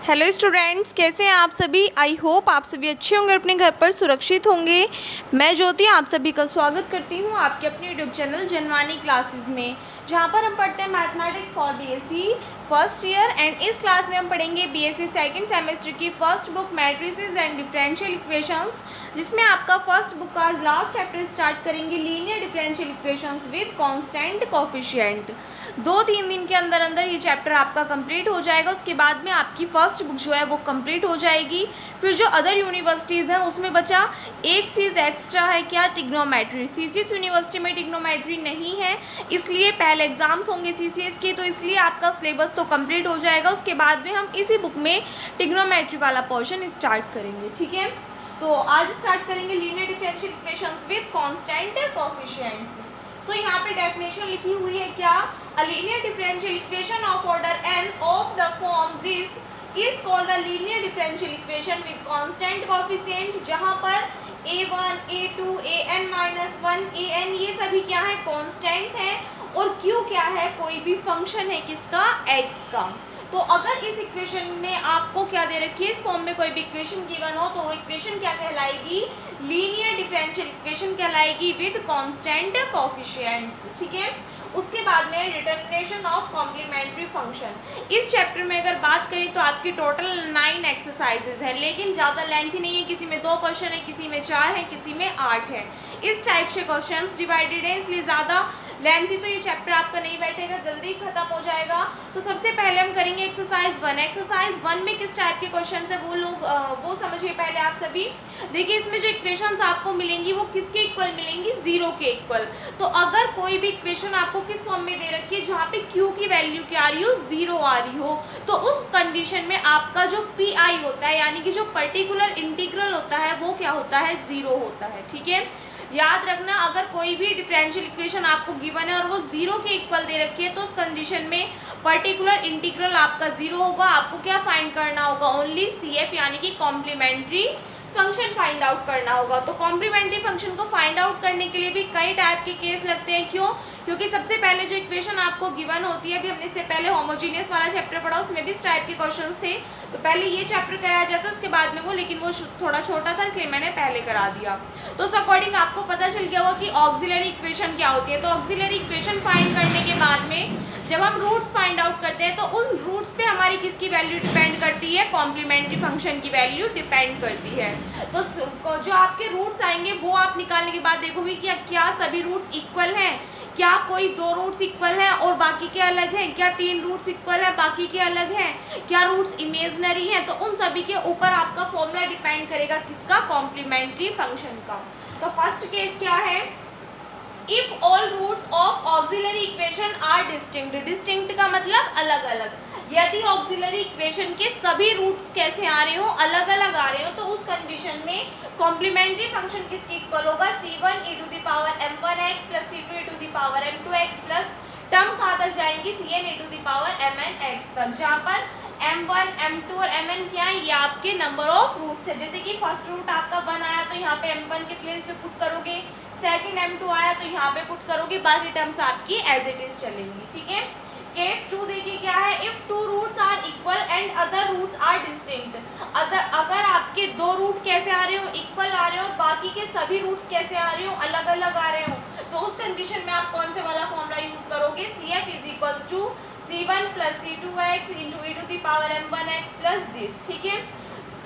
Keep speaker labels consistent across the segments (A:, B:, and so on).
A: Hello students, कैसे हैं आप सभी। आई होप आप सभी अच्छे होंगे, अपने घर पर सुरक्षित होंगे। मैं ज्योति आप सभी का स्वागत करती हूं आपके अपने यूट्यूब चैनल जनवानी क्लासेस में, जहां पर हम पढ़ते हैं mathematics for BSc first year. And इस क्लास में हम पढ़ेंगे बीएससी सेकंड सेमेस्टर की first book matrices and differential equations, जिसमें आपका फर्स्ट बुक का लास्ट चैप्टर स्टार्ट करेंगे linear differential equations with constant coefficient. 2-3 दिन के अंदर अंदर ये चैप्टर आपका कंप्लीट हो जाएगा। उसके बाद में आपकी फर्स्ट बुक जो है वो कंप्लीट हो जाएगी। फिर जो अदर यूनिवर्सिटीज़ हैं उसमें बचा एक चीज़ एक्स्ट्रा है, क्या, टिग्नोमेट्री। सीसीएस यूनिवर्सिटी में टिग्नोमेट्री नहीं है, इसलिए पहले एग्जाम्स होंगे सीसीएस के, तो इसलिए आपका सिलेबस तो कंप्लीट हो जाएगा। उसके बाद में हम इसी बुक में टिग्नोमेट्री वाला पोर्शन स्टार्ट करेंगे। ठीक है, तो आज स्टार्ट करेंगे linear differential equations with constant coefficients. तो यहाँ पे डेफिनेशन लिखी हुई है, क्या, a linear differential equation of order n of the form this is called a linear differential equation with constant coefficient, जहाँ पर a1, a2, an-1, an ये सभी क्या है, कांस्टेंट है, और q क्या है, कोई भी फंक्शन है, किसका, x का। तो अगर इस इक्वेशन में आपको क्या दे रखी है, इस फॉर्म में कोई भी इक्वेशन गिवन हो, तो वो इक्वेशन क्या कहलाएगी, लीनियर डिफरेंशियल इक्वेशन कहलाएगी विद कांस्टेंट कोफिशिएंट्स। ठीक है, उसके बाद में डिटरमिनेशन ऑफ कॉम्प्लीमेंट्री फंक्शन। इस चैप्टर में अगर बात करें तो आपकी टोटल 9 एक्सरसाइजेज हैं, लेकिन ज़्यादा लेंथी नहीं है। किसी में 2 क्वेश्चन है, किसी में 4 है, किसी में 8 है। इस टाइप से क्वेश्चंस डिवाइडेड है, इसलिए ज़्यादा लेंथी तो ये चैप्टर आपका नहीं बैठेगा, जल्दी खत्म हो जाएगा। तो सबसे पहले हम करेंगे एक्सरसाइज 1। एक्सरसाइज 1 में किस टाइप के क्वेश्चन है वो समझिए पहले आप सभी। देखिए, इसमें जो इक्वेशंस आपको मिलेंगी वो किसके इक्वल मिलेंगी, 0 के इक्वल। तो अगर कोई भी इक्वेशन आपको किस फॉर्म में दे रखी है, जहाँ पे q की वैल्यू क्या आ रही हो, 0 आ रही हो, तो उस कंडीशन में आपका जो पी होता है, यानी कि जो पर्टिकुलर इंटीग्रल होता है, वो क्या होता है, 0 होता है। ठीक है, याद रखना, अगर कोई भी डिफरेंशियल इक्वेशन आपको गिवन है और वो 0 के इक्वल दे रखी है, तो उस कंडीशन में पर्टिकुलर इंटीग्रल आपका 0 होगा। आपको क्या फाइंड करना होगा, ओनली CF यानी कि कॉम्प्लीमेंट्री फंक्शन फाइंड आउट करना होगा। तो कॉम्प्लीमेंट्री फंक्शन को फाइंड आउट करने के लिए भी कई टाइप के केस लगते हैं। क्यों? क्योंकि सबसे पहले जो इक्वेशन आपको गिवन होती है, अभी हमने इससे पहले होमोजीनियस वाला चैप्टर पढ़ा, उसमें भी इस टाइप के क्वेश्चंस थे, तो पहले ये चैप्टर कराया जाता है, उसके बाद में वो, लेकिन वो थोड़ा छोटा था इसलिए मैंने पहले करा दिया। तो उस अकॉर्डिंग आपको पता चल गया होगा कि ऑक्सिलरी इक्वेशन क्या होती है। तो ऑक्सिलरी इक्वेशन फाइंड करने के बाद में जब हम रूट्स फाइंड आउट करते हैं, तो उन रूट्स पे हमारी किसकी वैल्यू डिपेंड करती है, कॉम्प्लीमेंट्री फंक्शन की वैल्यू डिपेंड करती है। तो जो आपके रूट्स आएंगे वो आप निकालने के बाद देखोगे कि क्या सभी रूट्स इक्वल हैं, क्या कोई 2 रूट्स इक्वल हैं और बाकी के अलग हैं, क्या 3 रूट्स इक्वल हैं बाकी के अलग हैं, क्या रूट्स इमेजनरी हैं। तो उन सभी के ऊपर आपका फॉर्मूला डिपेंड करेगा, किसका, कॉम्प्लीमेंट्री फंक्शन का। तो फर्स्ट केस क्या है, if all roots of auxiliary equation are distinct. Distinct का मतलब अलग अलग। यदि ऑक्सिलरी इक्वेशन के सभी रूट्स कैसे आ रहे हो, अलग अलग आ रहे हो, तो उस कंडीशन में कॉम्प्लीमेंट्री फंक्शन किसके इक्वल होगा, c1 e to the power m1x plus c2 e to the power m2x plus term कहाँ तक जाएंगी, cn e to the power mnx तक, जहाँ पर m1, m2 और mn क्या है, ये आपके नंबर ऑफ रूट्स है। जैसे कि फर्स्ट रूट आपका 1 आया तो यहाँ पे m1 के प्लेस पे पुट करोगे, सेकंड m2 आया तो यहाँ पे पुट करोगे, बाकी टर्म्स आपकी एज इट इज चलेंगी। ठीक है, केस 2 देखिए क्या है, if 2 roots are equal and other roots are distinct. अगर आपके 2 रूट कैसे आ रहे हो, इक्वल आ रहे हो, बाकी के सभी रूट्स कैसे आ रहे हो, अलग अलग आ रहे हो, तो उस कंडीशन में आप कौन से वाला फॉर्मूला यूज करोगे, CF is equals to c1 plus c2x into e to the power m1x plus this. ठीक है,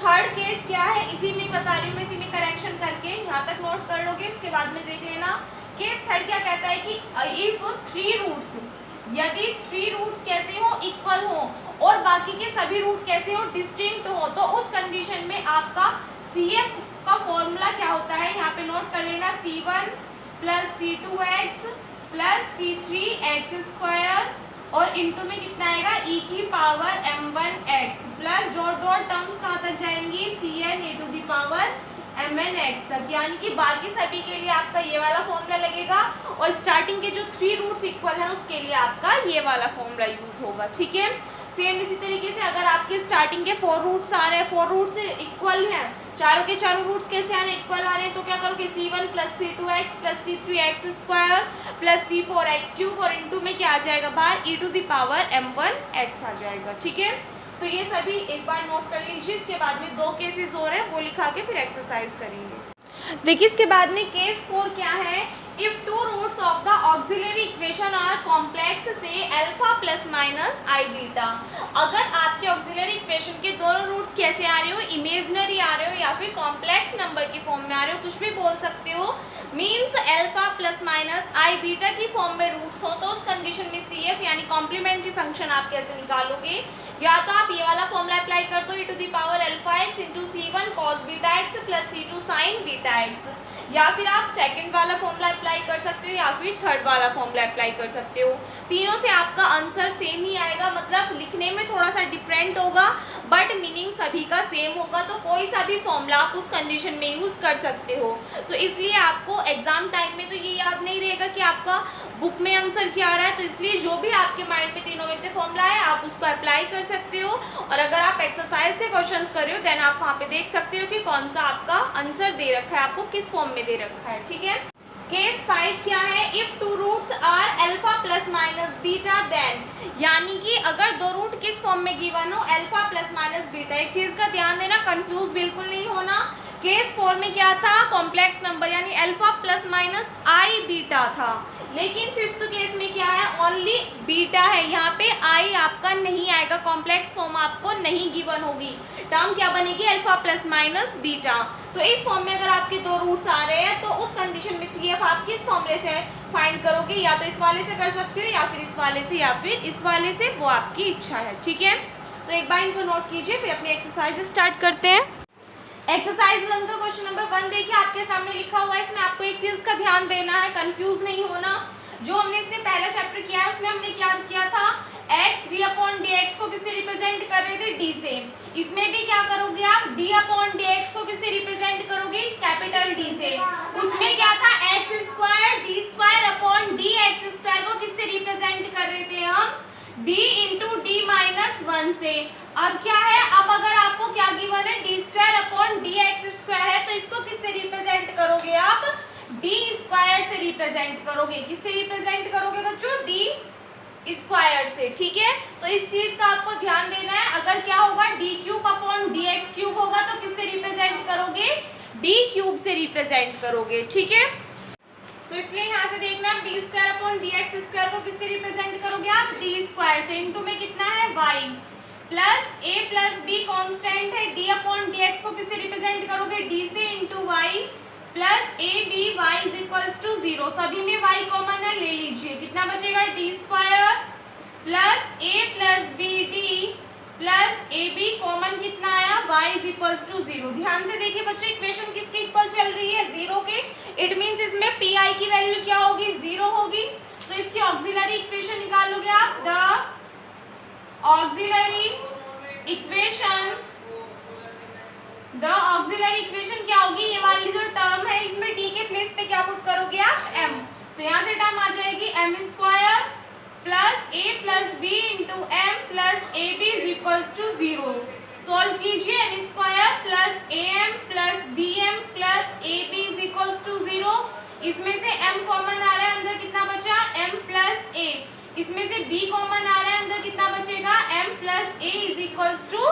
A: थर्ड केस क्या है, इसी में बता रही हूँ मैं, इसी में करेक्शन करके यहाँ तक नोट कर लोगे, उसके बाद में देख लेना। केस थर्ड क्या कहता है कि इफ 3 रूट्स, यदि 3 रूट्स कैसे हो, इक्वल हो, और बाकी के सभी रूट कैसे हो, डिस्टिंक्ट हो, तो उस कंडीशन में आपका CF का फॉर्मूला क्या होता है, यहाँ पे नोट कर लेना, c1 plus c2x plus c3x square और इंटू में कितना आएगा, e की power m1x plus dot dot terms कहाँ तक जाएंगी, cn e to the power mnx तक, यानी कि बाकी सभी के लिए आपका ये वाला फॉर्मूला लगेगा, और स्टार्टिंग के जो 3 रूट्स इक्वल हैं उसके लिए आपका ये वाला फॉर्मूला यूज होगा। ठीक है, सेम इसी तरीके से अगर आपके स्टार्टिंग के 4 रूट्स आ रहे हैं, 4 रूट्स इक्वल हैं, चारों के चारों रूट्स कैसे आ रहे हैं, इक्वल आ रहे हैं, तो क्या करोगे, c1 plus c2x plus c3x square plus c4x cube, और इंटू में क्या आ जाएगा बाहर, e to the power m1x आ जाएगा। ठीक है, तो ये सभी एक बार नोट कर लीजिए। इसके बाद में 2 केसेस और हैं, वो लिखा के फिर एक्सरसाइज करेंगे। देखिए इसके बाद में केस 4 क्या है, if two roots of the auxiliary equation are complex से alpha plus minus i beta. अगर आपके ऑक्सिलरी इक्वेशन के दोनों रूट्स कैसे आ रहे हो, इमेजनरी आ रहे हो या फिर कॉम्प्लेक्स नंबर की फॉर्म में आ रहे हो, कुछ भी बोल सकते हो, means alpha plus minus i beta की फॉर्म में रूट्स हो, तो उस कंडीशन में सी एफ यानी कॉम्प्लीमेंट्री फंक्शन आप कैसे निकालोगे। या तो आप ये वाला फॉर्मूला अप्लाई कर दो, e to the power alpha x into C1 cos beta x plus C2 sine beta x, या फिर आप सेकंड वाला फॉर्मूला अप्लाई कर सकते हो या फिर थर्ड वाला फॉर्मूला अप्लाई कर सकते हो। तीनों से आपका आंसर सेम ही आएगा, मतलब लिखने में थोड़ा सा डिफरेंट होगा बट मीनिंग सभी का सेम होगा। तो कोई सा भी फॉर्मूला आप उस कंडीशन में यूज़ कर सकते हो। तो इसलिए आपको एग्जाम टाइम में तो ये याद नहीं रहेगा कि आपका बुक में आंसर क्या आ रहा है, तो इसलिए जो भी आपके माइंड में तीनों में से फॉर्मूला है आप उसको अप्लाई कर सकते हो। और अगर आप एक्सरसाइज के क्वेश्चंस कर रहे हो देन आप वहाँ पे देख सकते हो कि कौन सा आपका आंसर दे रखा है, आपको किस फॉर्म में दे रखा है। ठीक है, केस 5 क्या है, if two roots are alpha plus minus beta then, यानी कि अगर दो रूट किस फॉर्म में गिवन हो, अल्फा प्लस माइनस बीटा। एक चीज का ध्यान देना, कंफ्यूज बिल्कुल नहीं होना। केस 4 में क्या था, कॉम्प्लेक्स नंबर यानी alpha plus minus i beta था, लेकिन 5th केस में क्या है, ओनली बीटा है। यहाँ पे आई आपका नहीं आएगा, कॉम्प्लेक्स फॉर्म आपको नहीं गिवन होगी, टर्म क्या बनेगी, अल्फा प्लस माइनस बीटा। तो इस फॉर्म में अगर आपके दो रूट्स आ रहे हैं तो उस कंडीशन में सी एफ आप किस फॉर्मूले से फाइंड करोगे, या तो इस वाले से कर सकते हो या फिर इस वाले से या फिर इस वाले से, वो आपकी इच्छा है। ठीक है, तो एक बार इनको नोट कीजिए, फिर अपनी एक्सरसाइज स्टार्ट करते हैं। एक्सरसाइज 1 का क्वेश्चन नंबर 1 देखिए आपके सामने लिखा हुआ है। इसमें आपको एक चीज का ध्यान देना है, कंफ्यूज नहीं होना। जो हमने इससे पहला चैप्टर किया है उसमें हमने क्या किया था, x d अपॉन dx को किससे रिप्रेजेंट कर रहे थे, d से। इसमें भी क्या करोगे आप, d अपॉन dx को किससे रिप्रेजेंट करोगे, कैपिटल D से। उसमें क्या था, x square d square upon dx square को किससे रिप्रेजेंट कर रहे थे हम, d इंटू डी माइनस 1 से। अब क्या है, अब अगर आपको क्या गिवन है, D square upon D x square है, तो इसको किससे रिप्रेजेंट करोगे आप, डी स्क्वायर से रिप्रेजेंट करोगे। किससे रिप्रेजेंट करोगे बच्चों, डी स्क्वायर से। ठीक है, तो इस चीज का आपको ध्यान देना है। अगर क्या होगा, D cube upon D x cube होगा तो किससे रिप्रेजेंट करोगे, डी क्यूब से रिप्रेजेंट करोगे। ठीक है, तो इसलिए यहाँ से देखना, D square upon D x square को किससे रिप्रेजेंट करोगे आप, डी स्क्वायर से। इंटू में कितना है, y plus a plus b constant है, डी अपॉन डी एक्स को किससे रिप्रेजेंट करोगे, डी से into y plus a b y is equals to 0। सभी में वाई कॉमन है, ले लीजिए। कितना बचेगा, D square plus a plus b D plus a b common कितना आया, वाई इज इक्वल्स टू 0। ध्यान से देखिए बच्चों, इक्वेशन किसके इक्वल चल रही है, 0 के। इट मीन्स इसमें पी आई की वैल्यू क्या होगी, 0 होगी। तो इसकी ऑक्सिलरी इक्वेशन निकालोगे आप, the auxiliary equation, the auxiliary equation क्या होगी, ये वाली जो टर्म है इसमें d के प्लेस पे क्या पुट करोगे आप, m। तो यहाँ से टर्म आ जाएगी m square plus a plus b into m plus a b is equals to 0। Solve कीजिए, m square plus a m plus b m plus a b is equals to 0। इसमें से m common आ रहा है, अंदर कितना बचा, m plus ए। इसमें से b कॉमन आ रहा है, अंदर कितना बचेगा, m plus a is equals to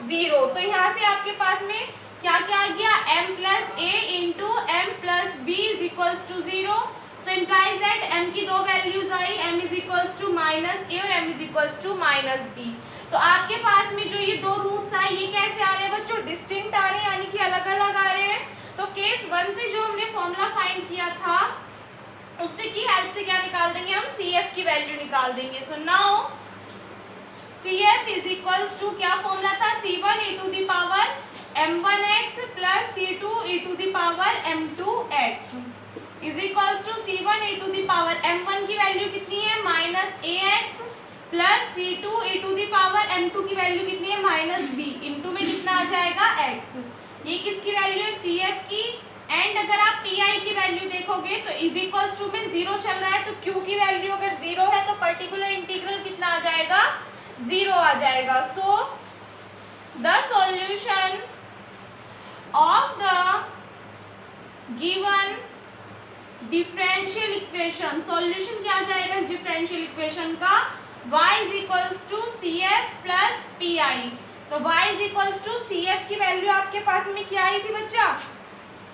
A: 0। तो यहाँ से आपके पास में क्या क्या आ गया, m plus a into m plus b is equals to 0। So implies that m की दो वैल्यूज आई, m is equals to minus a और m is equals to minus b. तो आपके पास में जो ये दो रूट्स आए ये कैसे आ रहे हैं बच्चों, डिस्टिंक्ट आ रहे हैं, यानी कि अलग अलग आ रहे हैं। तो केस 1 से जो हमने फॉर्मूला फाइंड किया था उससे की हेल्प से क्या निकाल देंगे हम, सी एफ की वैल्यू निकाल देंगे। So now C F is equals to, क्या फॉर्मूला था, c1 e to the power m1x plus c2 e to the power m2x is equals to c1 e to the power m1 की value कितनी है, minus ax plus c2 e to the power m2 की value कितनी है, minus b। Into में कितना आ जाएगा, x। ये किसकी वैल्यू है, सी एफ की। एंड अगर आप पी आई की वैल्यू देखोगे तो इज इक्वल्स टू में 0 चल रहा है, तो क्यू की वैल्यू अगर 0 है तो पर्टिकुलर इंटीग्रल कितना आ जाएगा, 0 आ जाएगा। So the solution of the given differential equation, solution क्या आ जाएगा इस डिफरेंशियल इक्वेशन का, y is equals to C F plus P I. तो y is equals to C F की वैल्यू आपके पास में क्या आई थी बच्चा,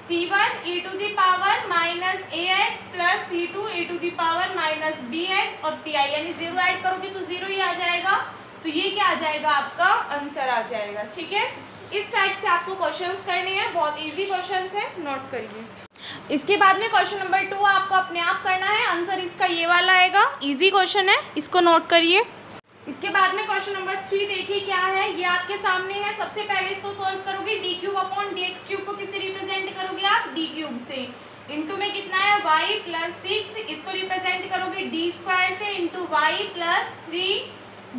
A: c1 e to the power minus ax plus c2 e to the power minus bx और pi, यानी जीरो ऐड करोगे तो जीरो ही आ जाएगा। तो ये क्या आ जाएगा, आपका आंसर आ जाएगा। ठीक है, इस टाइप से आपको क्वेश्चंस करने हैं, बहुत इजी क्वेश्चंस है, नोट करिए। इसके बाद में क्वेश्चन नंबर 2 आपको अपने आप करना है, आंसर इसका ये वाला आएगा, इजी क्वेश्चन है, इसको नोट करिए। इसके बाद में क्वेश्चन नंबर 3 देखिए क्या है, ये आपके सामने है। सबसे पहले इसको सॉल्व करोगे, D cube upon D x cube को किससे रिप्रेजेंट करोगे आप, डी क्यूब से। इंटू में कितना है y प्लस 6, इसको रिप्रेजेंट करोगे डी स्क्वायर से, into y plus 3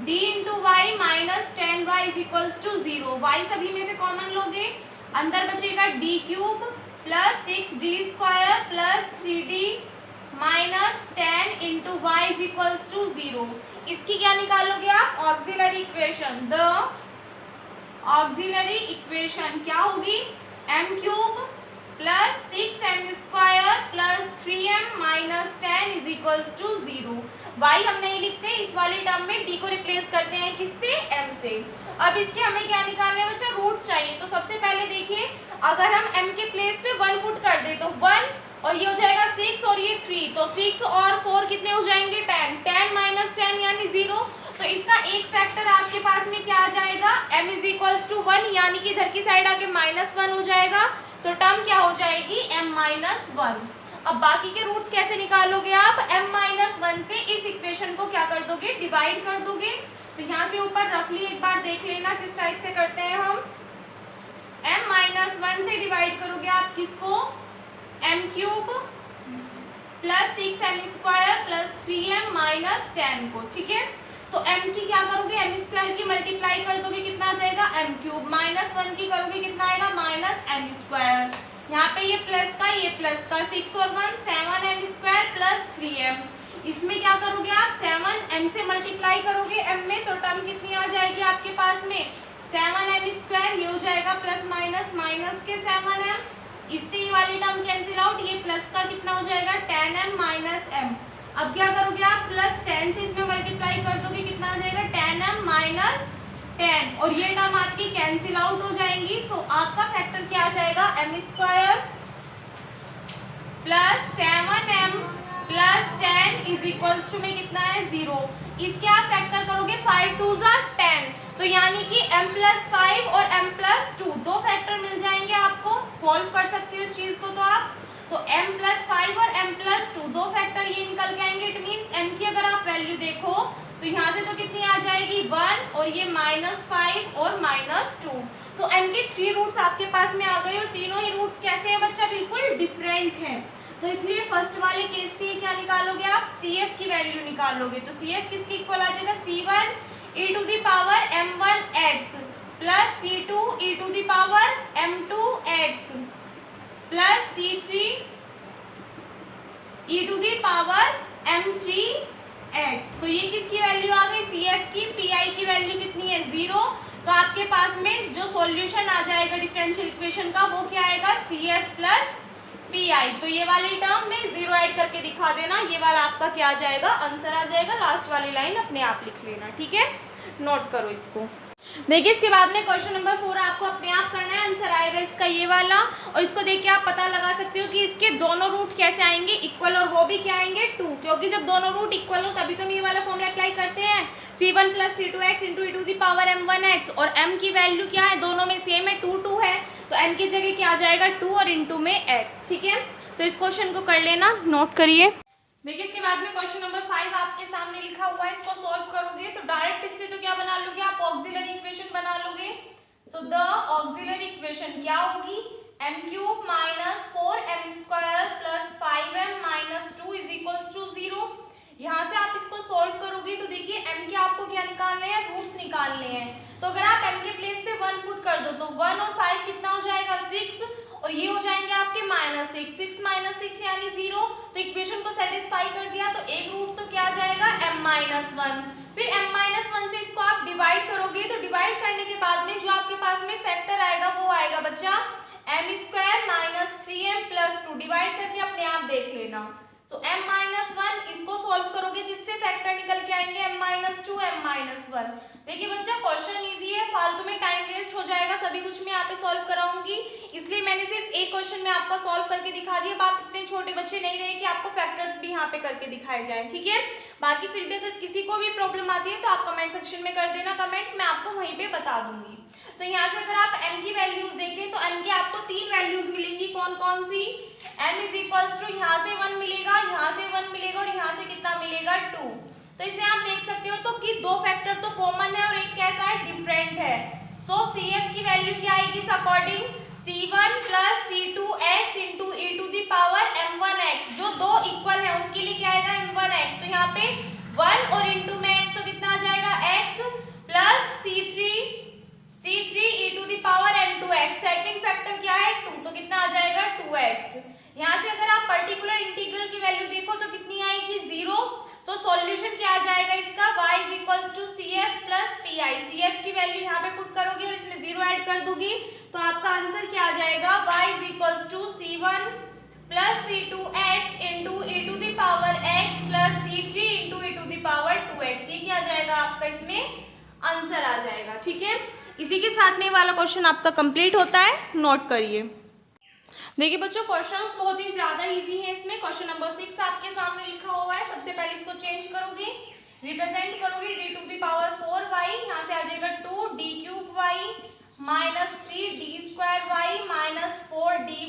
A: d into y minus 10y is equals to 0। y सभी में से कॉमन लोगे, अंदर बचेगा D cube plus 6d square plus 3d minus 10 into y is equals to 0। इसकी क्या निकालोगे आप, auxiliary equation. The auxiliary equation क्या होगी, m cube plus 6m square plus 3m minus 10 is equals to 0। y हम नहीं लिखते, इस वाली टर्म में d को रिप्लेस करते हैं किससे, m से। अब इसके हमें क्या निकालने हैं बच्चा, रूट्स चाहिए। तो सबसे पहले देखिए, अगर हम m के प्लेस पे 1 पुट कर दे तो 1 और ये हो जाएगा 6 और ये 3, तो 6 और 4 कितने हो जाएंगे, 10, 10 माइनस 10 यानी 0। तो इसका एक फैक्टर आपके पास में क्या आ जाएगा, m इज इक्वल्स टू 1, यानी कि इधर की साइड आके -1 हो जाएगा। तो टर्म क्या हो जाएगी, m माइनस 1। अब बाकी के रूट्स कैसे निकालोगे आप, m माइनस 1 से इस इक्वेशन को क्या कर दोगे, डिवाइड कर दोगे। तो यहाँ से ऊपर रफली एक बार देख लेना किस टाइप से करते हैं हम। m माइनस 1 से डिवाइड करोगे आप किसको, m cube plus 6m square plus 3m minus 10 को। ठीक है, तो m की क्या करोगे, m स्क्वायर की मल्टीप्लाई कर दोगे, कितना आ जाएगा m क्यूब, माइनस 1 की करोगे कितना आएगा, माइनस m स्क्वायर। यहाँ पे ये प्लस का, ये प्लस का, 6 और 1 7m स्क्वायर प्लस 3m। इसमें क्या करोगे आप, 7m से मल्टीप्लाई करोगे m में, तो टर्म कितनी आ जाएगी आपके पास में, 7m स्क्वायर, ये हो जाएगा प्लस माइनस माइनस के 7m, इससे ये वाली टर्म कैंसिल आउट, ये प्लस का कितना हो जाएगा 10m माइनस m। अब क्या करोगे आप, प्लस 10 से इसमें मल्टीप्लाई कर दोगे, कितना आ जाएगा 10m माइनस 10, और ये टर्म आपकी कैंसिल आउट हो जाएंगी। तो आपका फैक्टर क्या आ जाएगा, m square plus 7m plus 10 is equals to में कितना है 0। इसके आप फैक्टर करोगे 5 2 ज़ा 10, तो यानी कि m प्लस 5 और m प्लस 2 दो फैक्टर मिल जाएंगे आपको, सॉल्व कर सकते हो इस चीज को। तो आप तो m प्लस 5 और m प्लस 2 दो फैक्टर ये निकल के आएंगे। इट मीन्स m की अगर आप वैल्यू देखो तो यहाँ से तो कितनी आ जाएगी 1 और ये -5 और -2। तो m के 3 रूट्स आपके पास में आ गए, और तीनों ही रूट्स कैसे हैं बच्चा, बिल्कुल डिफरेंट हैं। तो इसलिए फर्स्ट वाले केस से क्या निकालोगे आप, CF की वैल्यू निकालोगे। तो CF किसके इक्वल आ जाएगा, C1 e to the power m1x plus C2 e to the power m2x plus C3 e to the power m3x। तो ये किसकी वैल्यू आ गई, CF की। PI की वैल्यू कितनी है 0। तो आपके पास में जो सॉल्यूशन आ जाएगा डिफरेंशियल इक्वेशन का वो क्या आएगा, CF प्लस PI। तो ये वाली टर्म में 0 ऐड करके दिखा देना, ये वाला आपका क्या आ जाएगा, आंसर आ जाएगा। लास्ट वाली लाइन अपने आप लिख लेना, ठीक है, नोट करो इसको। देखिए इसके बाद में क्वेश्चन नंबर 4 आपको अपने आप करना है, आंसर आएगा इसका ये वाला। और इसको देख के आप पता लगा सकते हो कि इसके दोनों रूट कैसे आएंगे, इक्वल, और वो भी क्या आएंगे 2, क्योंकि जब दोनों रूट इक्वल हो तभी तो हम ये वाला फॉर्मूला अप्लाई करते हैं, C1 plus C2x into e to the power m1x। और m की वैल्यू क्या है, दोनों में सेम है, 2 2 है, तो m की जगह क्या आ जाएगा 2 और इंटू में x। ठीक है, तो इस क्वेश्चन को कर लेना, नोट करिए। देखिए इसके बाद में क्वेश्चन नंबर 5 आपके सामने लिखा हुआ है, इसको सॉल्व करोगे तो डायरेक्ट इससे तो क्या बना लोगे आप, ऑक्सिलरी इक्वेशन बना लोगे। सो द ऑक्सिलरी इक्वेशन क्या होगी, m cube minus 4m square plus 5m minus 2 is equals to 0। यहाँ से आप इसको सॉल्व करोगे तो देखिए m के आपको क्या निकालने हैं, रूट्स निकालने हैं। तो अगर आप m के प्लेस पे 1 पुट कर दो तो 1 और 5 कितना हो जाएगा 6, और ये हो जाएंगे आपके -6, 6 माइनस 6 यानी 0। तो इक्वेशन को सेटिस्फाई कर दिया, तो एक रूट तो क्या आ जाएगा m-1। फिर m-1 से इसको आप डिवाइड करोगे, तो डिवाइड करने के बाद में जो आपके पास में फैक्टर आएगा वो आएगा बच्चा m square minus 3m plus 2। Divide करके अपने आप देख लेना। तो m-1 इसको सॉल्व करोगे जिससे फैक्टर निकल के आएंगे m-2 m-1। देखिए बच्चा क्वेश्चन इजी है, फालतू में टाइम सभी कुछ मैं यहाँ पे सॉल्व कराऊंगी, इसलिए मैंने सिर्फ एक क्वेश्चन में आपका सॉल्व करके दिखा दिया। आप इतने छोटे बच्चे नहीं रहे कि आपको फैक्टर्स भी यहाँ पे करके दिखाए जाएं, ठीक है। बाकी फिर भी अगर किसी को भी प्रॉब्लम आती है तो आप कमेंट सेक्शन में कर देना कमेंट, मैं आपको वहीं पे बता दूंगी। तो यहाँ से अगर आप m की वैल्यूज देखें तो m की आपको 3 वैल्यूज मिलेंगी, कौन कौन सी? m इज इक्वल्स टू यहाँ से 1 मिलेगा, यहाँ से 1 मिलेगा और यहाँ से कितना मिलेगा 2। तो इसे आप देख सकते हो तो कि दो फैक्टर तो कॉमन है और एक कैसा है, डिफरेंट है। सो CF की वैल्यू क्या आएगी इस according? C1 plus C2x into e to the power m1x, जो दो इक्वल है उनके लिए क्या आएगा m1x। तो यहाँ पे 1 और इंटू में x तो कितना आ जाएगा x plus C3 e to the power m2x, second factor क्या है 2, तो कितना आ जाएगा 2x। यहाँ से अगर आप पर्टिकुलर इंटीग्रल की वैल्यू देखो तो कितनी आएगी 0। तो सॉल्यूशन क्या आ जाएगा इसका, y is equals to CF plus PI। CF की वैल्यू यहाँ पे पुट करोगी और इसमें 0 ऐड कर दूंगी तो आपका आंसर क्या आ जाएगा, y is equals to C1 plus C2x into e to the power x plus C3 into e to the power 2x। ये क्या आ जाएगा आपका इसमें आंसर आ जाएगा, ठीक है। इसी के साथ में वाला क्वेश्चन आपका कंप्लीट होता है, नोट करिए। देखिए बच्चों क्वेश्चंस बहुत ही ज्यादा इजी है। इसमें क्वेश्चन नंबर 6 आपके सामने लिखा हुआ है। सबसे पहले इसको चेंज करोगे, रिप्रेजेंट करोगे d to the power 4y, यहाँ से आ जाएगा 2d cube y minus 3d square y minus 4dy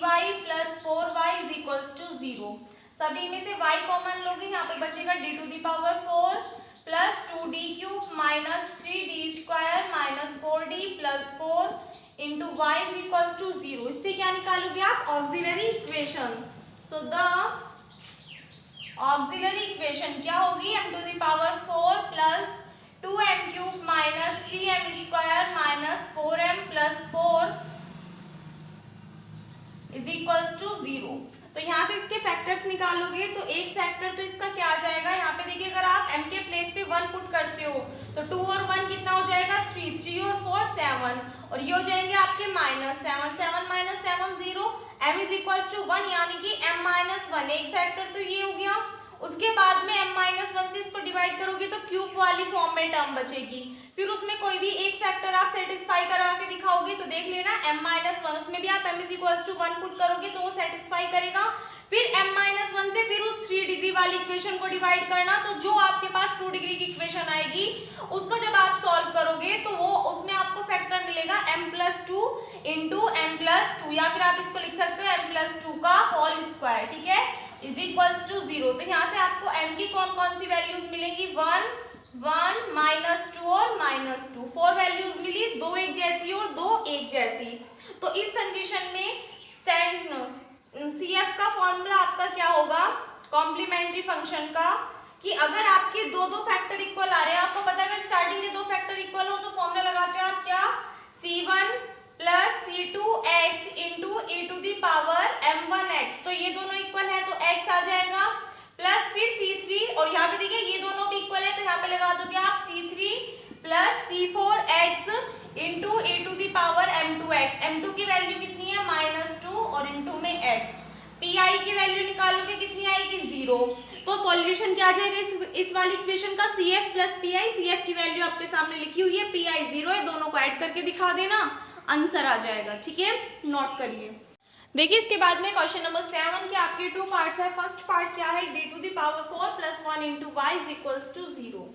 A: plus 4y is equals to 0। सभी में से y कॉमन लोगे, यहाँ पे बचेगा d to the power 4 plus 2d cube minus 3d square minus 4d plus 4 into y is equals to 0। इससे क्या निकालोगे आप, auxiliary equation. So the auxiliary equation क्या होगी, m to the power 4 plus 2m cube minus 3m square minus 4m plus 4 is equals to 0। तो यहाँ से इसके फैक्टर्स निकालोगे तो एक फैक्टर तो इसका क्या आ जाएगा, यहाँ पे देखिए अगर आप m के प्लेस पे 1 पुट करते हो तो 2 और 1 कितना हो जाएगा 3, 3 और 4 7 और ये हो जाएंगे आपके minus 7, 7 minus 7 0, m is equals to 1 यानी कि m माइनस 1, एक फैक्टर तो ये हो गया। उसके बाद में m माइनस 1 से इसको डिवाइड करोगे तो क्यूब वाली फॉर्म में टर्म बचेगी, फिर उसमें कोई भी एक फैक्टर आप सेटिस्फाई करा के दिखाओगे तो देख लेना m माइनस 1, उसमें भी आप m is equals to 1 put करोगे तो वो सेटिस्फाई करेगा। फिर m माइनस 1 से फिर उस 3 डिग्री वाली इक्वेशन को डिवाइड करना, तो जो आपके पास 2 डिग्री की इक्वेशन आएगी उसको जब आप सॉल्व करोगे तो वो उसमें आपको फैक्टर मिलेगा m plus 2 into m plus 2, या फिर आप इसको लिख सकते हो m प्लस 2 का होल स्क्वायर, ठीक है, इज इक्वल्स टू 0। तो यहाँ से आपको m की कौन कौन सी वैल्यूज मिलेंगी, 1 1 माइनस 2 और माइनस 2, 4 वैल्यूज मिली, 2 एक जैसी और 2 एक जैसी। तो इस कंडीशन में CF का फॉर्मूला आपका क्या होगा, कॉम्प्लीमेंट्री फंक्शन का, कि अगर आपके दो फैक्टर इक्वल आ रहे हैं, आपको पता है अगर स्टार्टिंग के दो फैक्टर इक्वल हो तो फॉर्मूला लगाते हो आप क्या, C1 plus C2x into e to the power m1x। तो ये दोनों इक्वल है तो x आ जाएगा, प्लस फिर C3 और यहाँ पे देखिए ये दोनों भी इक्वल है तो यहाँ पे लगा दोगे आप C3 plus C4x into e to the power m2x। m2 की वैल्यू कितनी है -2 और इंटू में x। pi की वैल्यू निकालोगे कितनी आएगी 0। तो सॉल्यूशन क्या आ जाएगा इस वाली इक्वेशन का, CF प्लस PI। CF की वैल्यू आपके सामने लिखी हुई है, PI 0 है, दोनों को ऐड करके दिखा देना, आंसर आ जाएगा, ठीक है, नोट करिए। देखिए इसके बाद में क्वेश्चन नंबर 7 के आपके 2 पार्ट्स है। फर्स्ट पार्ट क्या है, d to the power 4 plus 1 into y is equals to 0।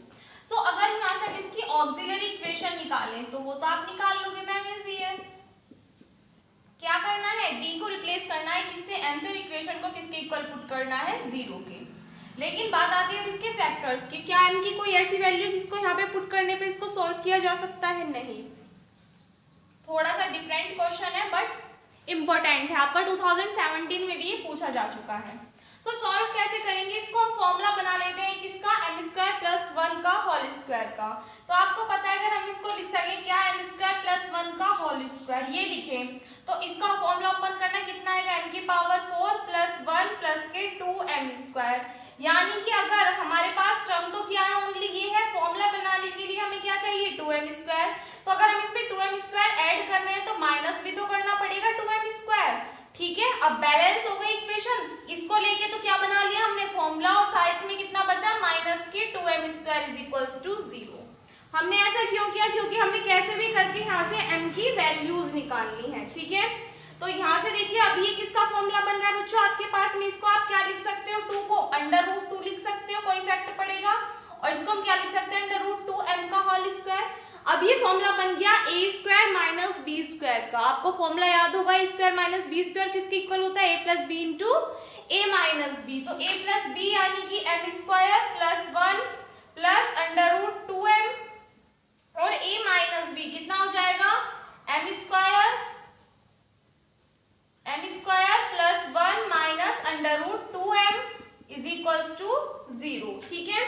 A: तो अगर यहाँ से इसकी ऑक्सिलरी इक्वेशन निकालें तो वो तो आप निकाल लोगे मैम, इजी है। क्या करना है, d को रिप्लेस करना है किससे, m से, इक्वेशन को किसके इक्वल पुट करना है 0 के। लेकिन बात आती है अब इसके फैक्टर्स की, क्या m की कोई ऐसी वैल्यू जिसको यहाँ पे पुट करने पे इसको सॉल्व किया जा सकता है, नहीं। थोड़ा सा डिफरेंट क्वेश्चन है बट इम्पोर्टेंट है, आपका 2017 में भी ये पूछा जा चुका है। तो सॉल्व कैसे करेंगे इसको, हम फॉर्मूला बना लेते हैं किसका, m स्क्वायर प्लस 1 का होल स्क्वायर का। तो आपको पता है अगर हम इसको लिख सके क्या, m स्क्वायर प्लस 1 का होल स्क्वायर, ये लिखें तो इसका फॉर्मूला ओपन करना कितना आएगा, m की पावर 4 प्लस 1 प्लस के 2m स्क्वायर। यानी कि अगर हमारे पास टर्म तो क्या है, ओनली ये है, फॉर्मूला बनाने के लिए हमें क्या चाहिए 2m स्क्वायर। तो अगर हम इस पे 2m स्क्वायर ऐड कर रहे हैं तो माइनस भी तो करना पड़ेगा 2m स्क्वायर, ठीक है। अब बैलेंस हो गई इक्वेशन, इसको लेके तो क्या बना लिया हमने फॉर्मूला और साथ में कितना बचा, माइनस के 2m square is equals to 0। हमने ऐसा क्यों किया, क्योंकि हमें कैसे भी करके यहाँ से m की वैल्यूज निकालनी है, ठीक है। तो यहाँ से देखिए अब ये किसका फॉर्मूला बन रहा है बच्चों आपके पास में, इसको आप क्या लिख सकते हो, 2 को √2 लिख सकते हो, कोई फैक्टर पड़ेगा, और इसको हम क्या लिख सकते हैं, √2m का होल स्क्वायर। अब ये फॉर्मूला बन गया a² - b² का। आपको फॉर्मूला याद होगा, a² - b² किसके इक्वल होता है, a + b × a - b। तो a + b यानी कि m² + 1 + √2m, और a - b कितना हो जाएगा, m² + 1 - √2m = 0, ठीक है।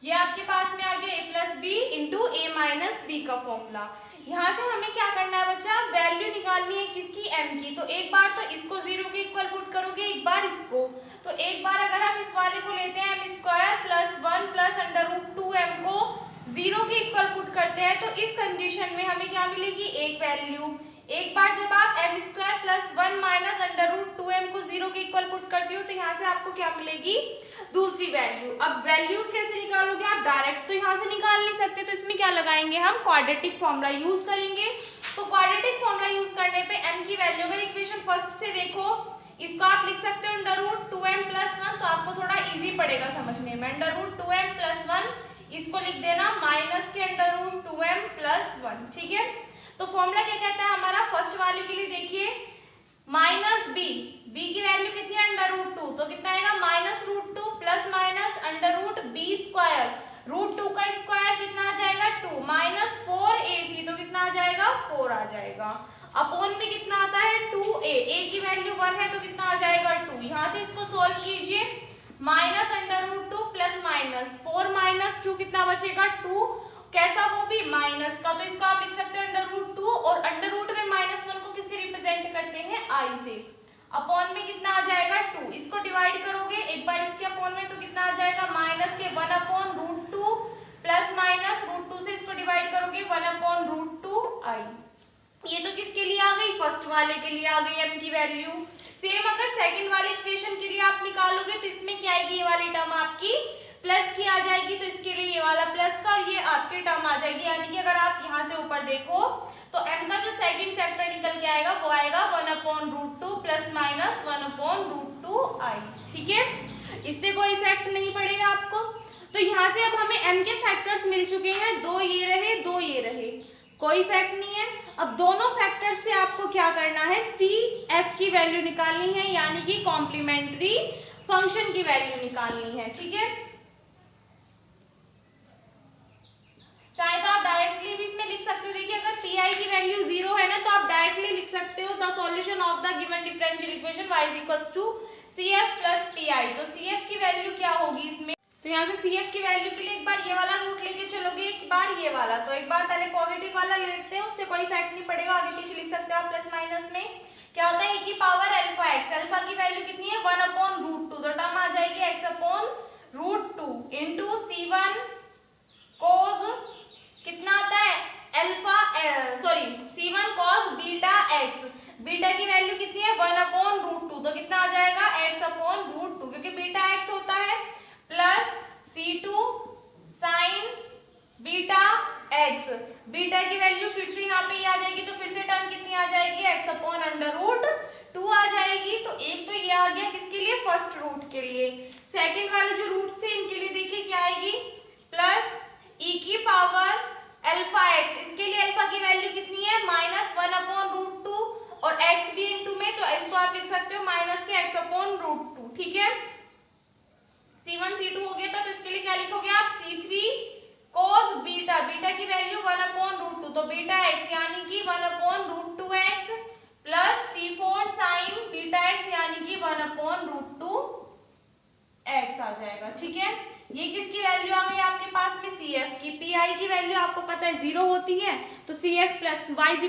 A: ये आपके पास में आ गया a + b × a - b का फॉर्मूला। यहाँ से हमें क्या करना है बच्चा, वैल्यू निकालनी है किसकी, m की। तो एक बार तो इसको 0 के इक्वल पुट करोगे, एक बार इसको। तो एक बार अगर हम इस वाले को लेते हैं m² + 1 + √2m को 0 के इक्वल पुट करते हैं, तो इस कंडीशन में हमें क्या मिलेगी, एक वैल्यू। एक बार जब आप m² + 1 - √2m को 0 के इक्वल पुट करते हो, तो यहाँ से आपको क्या मिलेगी, दूसरी वैल्यू। अब वैल्यूज कैसे निकालोगे आप, डायरेक्ट तो यहाँ से निकाल नहीं सकते, तो इसमें क्या लगाएंगे हम, क्वाड्रेटिक फॉर्मूला यूज करेंगे। तो क्वाड्रेटिक फॉर्मूला यूज करने पे m की वैल्यू, अगर इक्वेशन फर्स्ट से देखो, इसको आप लिख सकते हो √2m + 1, तो आपको थोड़ा इजी पड़ेगा समझने में। √2m + 1 इसको लिख देना माइनस के √2m + 1, ठीक है। तो फॉर्मूला क्या कहता है हमारा, फर्स्ट वाले के लिए देखिए -b, b की वैल्यू कितनी है, √2, तो कितना आएगा, -√2 ± √b², √2 का स्क्वायर कितना आ जाएगा, 2, -4ac, तो कितना आ जाएगा, 4 आ जाएगा। अपॉन में कितना आता है, 2a, a की वैल्यू 1 है, तो कितना आ जाएगा, 2। यहाँ से इसको सोल्व कीजिए, -√2 + -4 - 2 कितना बचेगा, 2, कैसा, वो भी माइनस का, तो इसको आप लिख सकते हो √2, और अंडर रूट में -1 को किससे रिप्रेजेंट करते हैं, i से। अपॉन में कितना आ जाएगा, 2, इसको डिवाइड करोगे एक बार इसके अपॉन में, तो कितना आ जाएगा, माइनस के 1/√2 ± √2 से इसको डिवाइड करोगे 1/√2i। ये तो किसके लिए आ गई, फर्स्ट वाले के लिए आ गई m की वैल्यू। सेम अगर सेकंड वाले इक्वेशन के लिए आप निकालोगे, तो इसमें क्या आएगी, ये वाली टर्म आपकी प्लस की आ जाएगी, तो इसके लिए ये वाला प्लस का, और ये आपके टर्म आ जाएगी। यानी कि अगर आप यहाँ से ऊपर देखो, तो m का जो सेकंड फैक्टर निकल के आएगा, वो आएगा 1/√2 ± 1/√2i, ठीक है। इससे कोई इफेक्ट नहीं पड़ेगा आपको। तो यहाँ से अब हमें m के फैक्टर्स मिल चुके हैं, 2 ये रहे, 2 ये रहे, कोई इफेक्ट नहीं है। अब दोनों फैक्टर से आपको क्या करना है, CF की वैल्यू निकालनी है, यानी कि कॉम्प्लीमेंट्री फंक्शन की वैल्यू निकालनी है, ठीक है। चाहे तो आप डायरेक्टली भी इसमें लिख सकते हो, देखिए अगर Pi की वैल्यू 0 है ना, तो आप डायरेक्टली लिख सकते हो, the solution of the given differential equation y = CF + Pi। तो CF की वैल्यू क्या होगी इसमें, तो यहाँ से CF की वैल्यू के लिए एक बार ये वाला रूट लेके चलोगे, एक बार ये वाला, तो एक बार पहले पॉजिटिव वाला ले लेते हैं, उससे कोई इफेक्ट नहीं पड़ेगा, आगे पीछे लिख सकते हो आप प्लस माइनस में। क्या होता है, e की पावर अल्फा x, अल्फा की वैल्यू कितनी है, 1/√2, तो टर्म आ जाएगी x/√2 इंटू C1 cos, कितना आता है alpha, sorry C1 cos beta x, beta की वैल्यू कितनी है 1/√2, तो कितना आ जाएगा x/√2, क्योंकि बीटा x होता है, plus C2 sin beta x, beta की वैल्यू फिर से यहाँ पे आ जाएगी, तो फिर से टर्म कितनी आ जाएगी x/√2 आ जाएगी। तो एक तो ये आ गया किसके लिए, फर्स्ट रूट के लिए। सेकंड वाले जो रूट्स थे इनके लिए देखिए क्या आएगी, प्लस e की पावर अल्फा x, इसके लिए अल्फा की वैल्यू कितनी है -1/√2, और x भी इंटू में, तो इसको आप लिख सकते हो माइनस के x/√2, ठीक है। C1 C2 हो गया था, तो इसके लिए क्या लिखोगे आप, C3 cos बीटा, बीटा की वैल्यू 1/√2, तो बीटा x यानी कि 1/√2x, plus C4 sin beta x यानी कि 1/√2x आ जाएगा, ठीक है। ये किसकी वैल्यू आ गई आपके पास में, CF की। Pi की वैल्यू आपको पता है 0 होती है, तो CF plus y =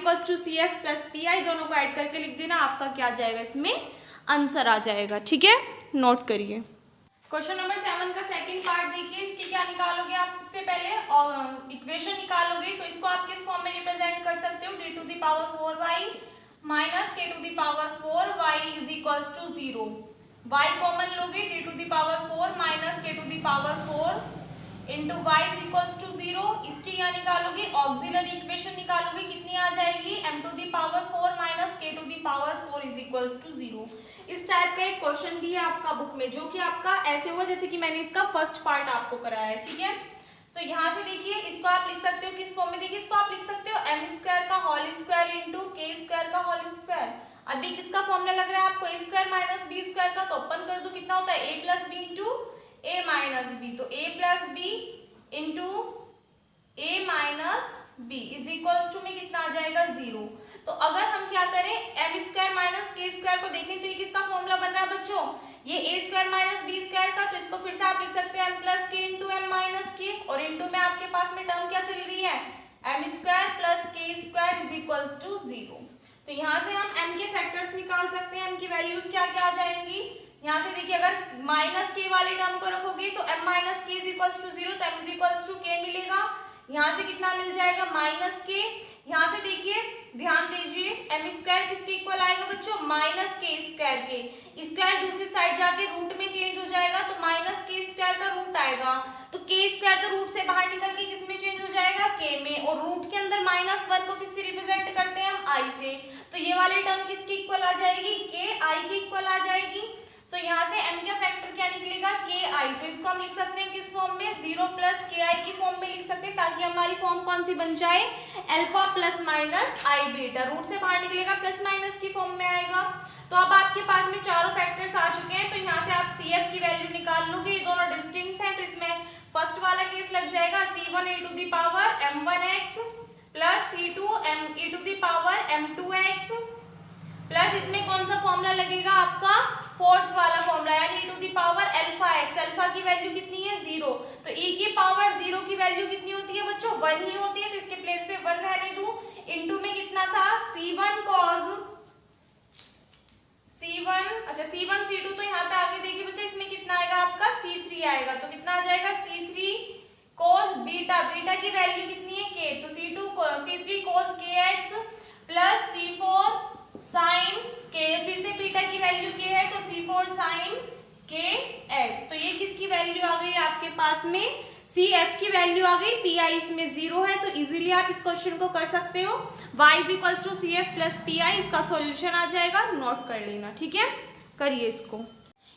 A: CF plus Pi, दोनों को ऐड करके लिख देना, आपका क्या आ जाएगा, इसमें आंसर आ जाएगा, ठीक है। नोट करिए। क्वेश्चन नंबर 7 का सेकंड पार्ट देखिए, इसकी क्या निकालोगे आप, सबसे पहले इक्वेशन निकालोगे, तो इसको आप किस फॉर्म में रिप्रेजेंट कर सकते हो, d⁴y - k⁴y = 0, y कॉमन लोगे t to the power 4 minus k to the power 4 into y is equals to 0। इसकी यहाँ निकालोगे ऑक्सिलरी इक्वेशन निकालोगे, कितनी आ जाएगी m to the power 4 minus k to the power 4 is equals to 0। इस type का एक क्वेश्चन भी है आपका बुक में, जो कि आपका ऐसे हुआ जैसे कि मैंने इसका फर्स्ट पार्ट आपको कराया है, ठीक है। तो यहाँ से देखिए इसको आप लिख सकते हो किस फॉर्म में, देखिए इसको आप लिख सकते हो एम स्क्वायर का whole square into k square का होल स्क्वायर। अभी किसका फॉर्मूला लग रहा है आपको, a square minus b square का, तो ओपन कर दो, कितना होता है a plus b into a minus b, तो a plus b into a minus b is equals to में कितना आ जाएगा 0। तो अगर हम क्या करें एम स्क्वायर माइनस के स्क्वायर को देखें तो ये किसका फॉर्मूला बन रहा है बच्चों, ये ए स्क्वायर माइनस बी स्क्वायर का, तो इसको फिर से आप लिख सकते हैं एम प्लस के इंटू एम माइनस के, और इंटू में आपके पास में टर्म क्या चल रही है एम स्क्वायर प्लस के स्क्वायर इज इक्वल्स टू 0। तो यहाँ से हम m के फैक्टर्स निकाल सकते हैं, m की वैल्यूज क्या क्या आ जाएंगी। यहाँ से देखिए अगर माइनस के वाले टर्म को रखोगे तो m minus k is equals to 0, तो m is equals to k मिलेगा। यहाँ से कितना मिल जाएगा माइनस के, यहाँ से देखिए ध्यान दीजिए m स्क्वायर किसके इक्वल आएगा बच्चों, माइनस के स्क्वायर के, स्क्वायर दूसरी साइड जाके रूट में चेंज हो जाएगा, तो माइनस के स्क्वायर का रूट आएगा, तो के स्क्वायर तो रूट से बाहर निकल के किस में चेंज हो जाएगा k में, और रूट के अंदर माइनस 1 को किससे रिप्रेजेंट करते हैं हम i से, तो ये वाली टर्म किसकी इक्वल आ जाएगी के आई की इक्वल आ जाएगी। तो यहाँ से m का फैक्टर क्या निकलेगा के आई, तो इसको हम लिख सकते हैं किस फॉर्म में 0 प्लस के आई की फॉर्म में लिख सकते हैं, ताकि हमारी फॉर्म कौन सी बन जाए alpha plus minus i beta, root से बाहर निकलेगा प्लस माइनस की फॉर्म में आएगा। तो अब आपके पास में चारों फैक्टर्स आ चुके हैं, तो यहाँ से आप सी एफ की वैल्यू निकाल लोगे, ये दोनों डिस्टिंक्ट है, तो इसमें फर्स्ट वाला केस लग जाएगा c1 e to the power m1x plus c2 e to the power m2x plus इसमें कौन सा फॉर्मूला लगेगा आपका फोर्थ वाला फॉर्मूला, यानी e to the power alpha x, alpha की वैल्यू कितनी है 0, तो e की पावर 0 की वैल्यू कितनी होती है बच्चों 1 ही होती है, तो इसके प्लेस पे 1 रहने दूं, इनटू में कितना था c1 cos c1, अच्छा c1 c2, तो यहाँ पे आगे देखिए बच्चे इसमें कितना आएगा आपका c3 आएगा, तो कितना आ जाएगा c3 cos बीटा, बीटा की वैल्यू कितनी है k, तो c3 cos kx plus c4 sin k, फिर से बीटा की वैल्यू k है, तो c4 sin kx, तो ये किसकी वैल्यू आ गई आपके पास में cf की वैल्यू आ गई, pi इसमें 0 है, तो इजीली आप इस क्वेश्चन को कर सकते हो, y is equals to cf plus pi, इसका सॉल्यूशन आ जाएगा, नोट कर लेना, ठीक है, करिए इसको।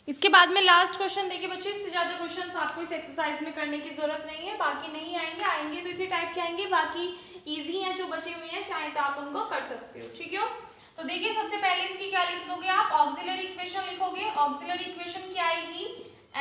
A: इसके बाद में लास्ट क्वेश्चन देखिए बच्चों, इससे ज्यादा क्वेश्चन आपको इस एक्सरसाइज में करने की जरूरत नहीं है, बाकी नहीं आएंगे, आएंगे तो इसी टाइप के आएंगे, बाकी इजी हैं जो बचे हुए हैं, चाहे तो आप उनको कर सकते हो, ठीक है। तो देखिए सबसे पहले इसकी क्या लिख दोगे आप, ऑक्सिलरी इक्वेशन लिखोगे, ऑक्सिलरी इक्वेशन क्या आएगी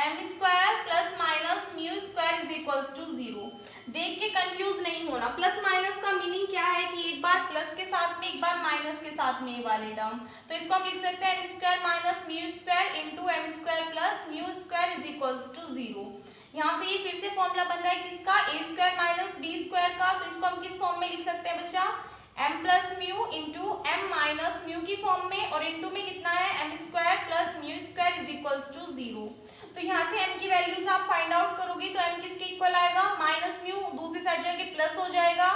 A: m square plus minus mu square is equals to 0। देख के कंफ्यूज नहीं होना, प्लस माइनस का मीनिंग क्या है कि एक बार प्लस के साथ में एक बार माइनस के साथ में वाले टर्म, तो इसको हम लिख सकते हैं m square minus mu square into m square plus mu square is equals to 0। यहाँ से ये फिर से फॉर्मूला बन रहा है किसका, ए स्क्वायर माइनस बी स्क्वायर का, तो इसको हम किस फॉर्म में लिख सकते हैं बच्चा m plus mu into m minus mu की फॉर्म में, और इंटू में कितना है m square plus mu square is equals to 0। तो यहाँ से m की वैल्यूज आप फाइंड आउट करोगे तो m किसके इक्वल आएगा, माइनस म्यू दूसरी साइड जाके प्लस हो जाएगा,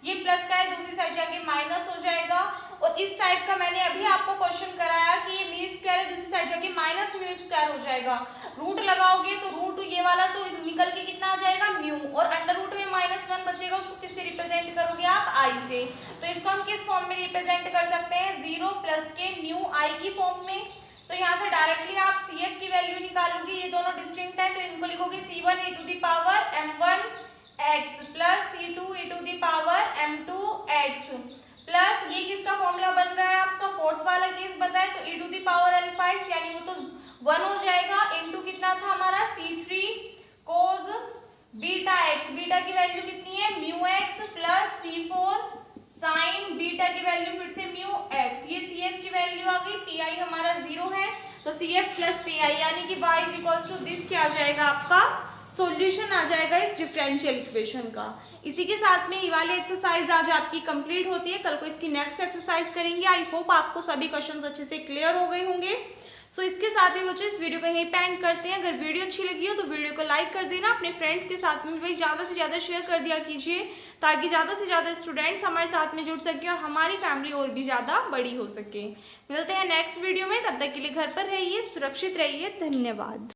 A: ये प्लस का है दूसरी साइड जाके माइनस हो जाएगा, और इस टाइप का मैंने अभी आपको क्वेश्चन कराया कि ये म्यू स्क्वायर है दूसरी साइड जाके माइनस म्यू स्क्वायर हो जाएगा, रूट लगाओगे तो रूट ये वाला तो निकल के कितना आ जाएगा म्यू, और अंडर रूट में -1 बचेगा, उसको किससे रिप्रेजेंट करोगे आप i से, तो इसको हम किस फॉर्म में रिप्रेजेंट कर सकते हैं 0 प्लस के म्यू i की फॉर्म में। तो यहाँ से डायरेक्टली आप cf की वैल्यू निकालोगे, ये दोनों डिस्टिंक्ट है, तो इनको लिखोगे c1 e to the power m1x plus c2 e to the power m2x plus ये किसका फॉर्मूला बन रहा है आपका फोर्थ वाला केस बताए, तो e to the power alpha x, यानी वो तो 1 हो जाएगा, इनटू कितना था हमारा c3 cos beta x, beta की वैल्यू कितनी है mu x plus c4 sin beta की वैल्यू फिर से म्यू x, ये cf की वैल्यू आ गई, pi हमारा 0 है, तो cf प्लस pi, यानी कि y is equals to this क्या आ जाएगा आपका सॉल्यूशन आ जाएगा इस डिफरेंशियल इक्वेशन का। इसी के साथ में ये वाली एक्सरसाइज आज आपकी कंप्लीट होती है, कल को इसकी नेक्स्ट एक्सरसाइज करेंगे। आई होप आपको सभी क्वेश्चंस अच्छे से क्लियर हो गए होंगे। सो इसके साथ ही बच्चों इस वीडियो को यहीं पे एंड करते हैं। अगर वीडियो अच्छी लगी हो तो वीडियो को लाइक कर देना, अपने फ्रेंड्स के साथ में भाई ज़्यादा से ज़्यादा शेयर कर दिया कीजिए, ताकि ज़्यादा से ज़्यादा स्टूडेंट्स हमारे साथ में जुड़ सके और हमारी फैमिली और भी ज़्यादा बड़ी हो सके। मिलते हैं नेक्स्ट वीडियो में, तब तक के लिए घर पर रहिए, सुरक्षित रहिए। धन्यवाद।